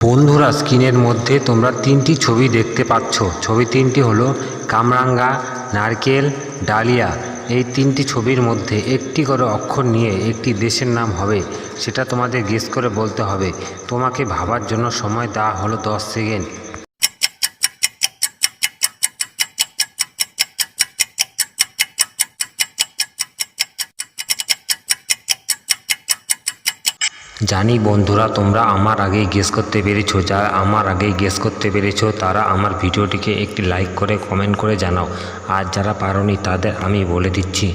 বন্ধুরা, স্ক্রিনের মধ্যে তোমরা তিনটি ছবি দেখতে পাচ্ছ। ছবি তিনটি হলো কামরাঙ্গা, নারকেল, ডালিয়া। এই তিনটি ছবির মধ্যে একটি করে অক্ষর নিয়ে একটি দেশের নাম হবে, সেটা তোমাদের গেস করে বলতে হবে। তোমাকে ভাবার জন্য সময় দেওয়া হলো 10 সেকেন্ড। জানি বন্ধুরা, তোমরা আমার আগেই গেস করতে পেরেছো। যারা আমার আগেই গেস করতে পেরেছো তারা আমার ভিডিওটিকে একটি লাইক করে কমেন্ট করে জানাও। আর যারা পারোনি তাদের আমি বলে দিচ্ছি।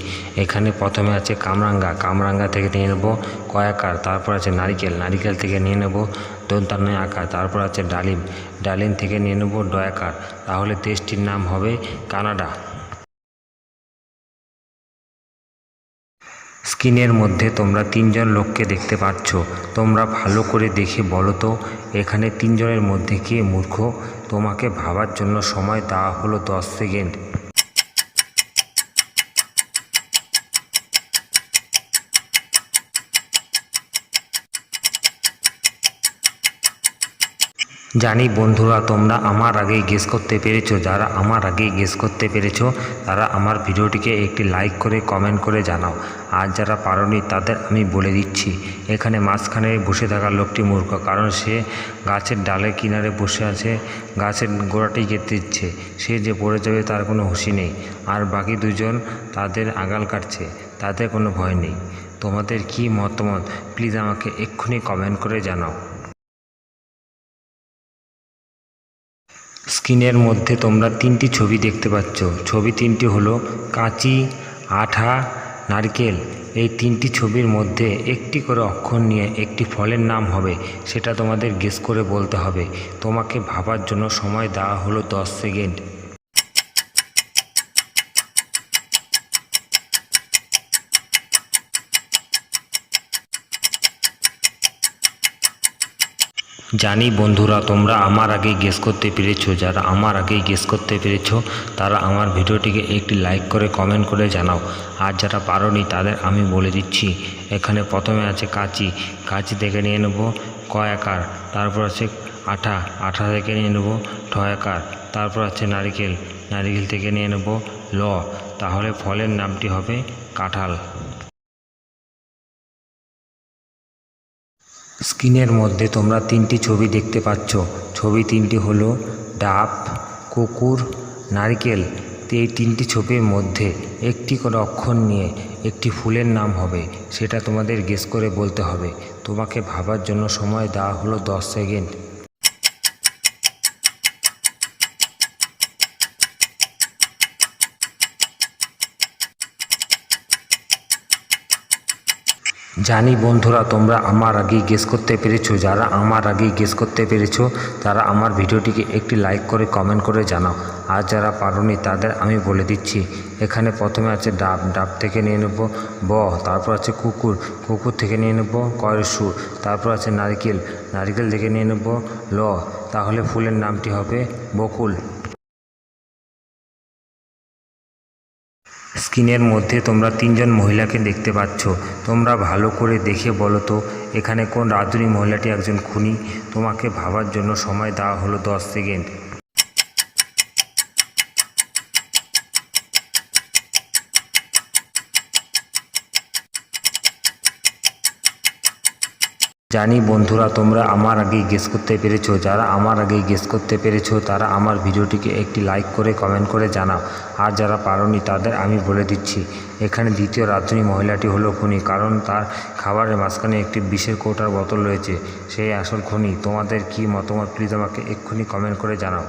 এখানে প্রথমে আছে কামরাঙ্গা, কামরাঙ্গা থেকে নিয়ে নেবো কয়াকার। তারপর আছে নারিকেল, নারিকেল থেকে নিয়ে নেবো দন্তান্নয় আকার। তারপর আছে ডালিম, ডালিম থেকে নিয়ে নেবো ডয়াকার। তাহলে দেশটির নাম হবে কানাডা। স্ক্রিনের মধ্যে তোমরা তিনজন লোককে দেখতে পাচ্ছ। তোমরা ভালো করে দেখে বলো তো এখানে তিনজনের মধ্যে কে মূর্খ। তোমাকে ভাবার জন্য সময় দেওয়া হলো 10 সেকেন্ড। জানি বন্ধুরা, তোমরা আমার আগেই গেস করতে পেরেছো। যারা আমার আগেই গেস করতে পেরেছো তারা আমার ভিডিওটিকে একটি লাইক করে কমেন্ট করে জানাও। আর যারা পারোনি তাদের আমি বলে দিচ্ছি, এখানে মাঝখানে বসে থাকা লোকটি মূর্খ, কারণ সে গাছের ডালের কিনারে বসে আছে, গাছের গোড়াটি কেটে দিচ্ছে। সে যে পড়ে যাবে তার কোনো হুঁশি নেই। আর বাকি দুজন তাদের আগাল কাটছে, তাদের কোনো ভয় নেই। তোমাদের কি মতামত প্লিজ আমাকে এক্ষুনি কমেন্ট করে জানাও। স্ক্রিনের মধ্যে তোমরা তিনটি ছবি দেখতে পাচ্ছ। ছবি তিনটি হলো কাঁচি, আঠা, নারকেল। এই তিনটি ছবির মধ্যে একটি করে অক্ষর নিয়ে একটি ফলের নাম হবে, সেটা তোমাদের গেস করে বলতে হবে। তোমাকে ভাবার জন্য সময় দেওয়া হলো 10 সেকেন্ড। জানি বন্ধুরা, তোমরা আমার আগেই গেস করতে পেরেছো। যারা আমার আগেই গেস করতে পেরেছো তারা আমার ভিডিওটিকে একটি লাইক করে কমেন্ট করে জানাও। আর যারা পারোনি তাদের আমি বলে দিচ্ছি, এখানে প্রথমে আছে কাঁচি, কাঁচি থেকে নিয়ে নেব কয়াকার। তারপর আছে আঠা, আঠা থেকে নিয়ে নেব ঠয়াকার। তারপর আছে নারকেল, নারকেল থেকে নিয়ে নেব ল। তাহলে ফলের নামটি হবে কাঁঠাল। স্ক্রিনের মধ্যে তোমরা তিনটি ছবি দেখতে পাচ্ছ। ছবি তিনটি হলো ডাব, কুকুর, নারকেল। এই তিনটি ছবির মধ্যে একটি করে অক্ষর নিয়ে একটি ফুলের নাম হবে, সেটা তোমাদের গেস করে বলতে হবে। তোমাকে ভাবার জন্য সময় দেওয়া হলো 10 সেকেন্ড। জানি বন্ধুরা, তোমরা আমার আগেই গেস করতে পেরেছো। যারা আমার আগেই গেস করতে পেরেছো তারা আমার ভিডিওটিকে একটি লাইক করে কমেন্ট করে জানাও। আর যারা পারোনি তাদের আমি বলে দিচ্ছি, এখানে প্রথমে আছে ডাব, ডাব থেকে নিয়ে নেব ব। তারপর আছে কুকুর, কুকুর থেকে নিয়ে নেব কয়ের সুর। তারপর আছে নারকেল, নারকেল থেকে নিয়ে নেব ল। তাহলে ফুলের নামটি হবে বকুল। স্ক্রিনের মধ্যে তোমরা তিনজন মহিলাকে দেখতে পাচ্ছ। তোমরা ভালো করে দেখে বলো তো এখানে কোন রাঁধুনি মহিলাটি একজন খুনি। তোমাকে ভাবার জন্য সময় দেওয়া হলো 10 সেকেন্ড। জানি বন্ধুরা, তোমরা আমার আগেই গেস করতে পেরেছো। যারা আমার আগেই গেস করতে পেরেছো তারা আমার ভিডিওটিকে একটি লাইক করে কমেন্ট করে জানাও। আর যারা পারোনি তাদের আমি বলে দিচ্ছি, এখানে দ্বিতীয় রাঁধুনি মহিলাটি হলো খুনি, কারণ তার খাবারের মাঝখানে একটি বিষের কৌটার বোতল রয়েছে। সেই আসল খুনি। তোমাদের কি মতামত প্লিজ আমাকে এক্ষুনি কমেন্ট করে জানাও।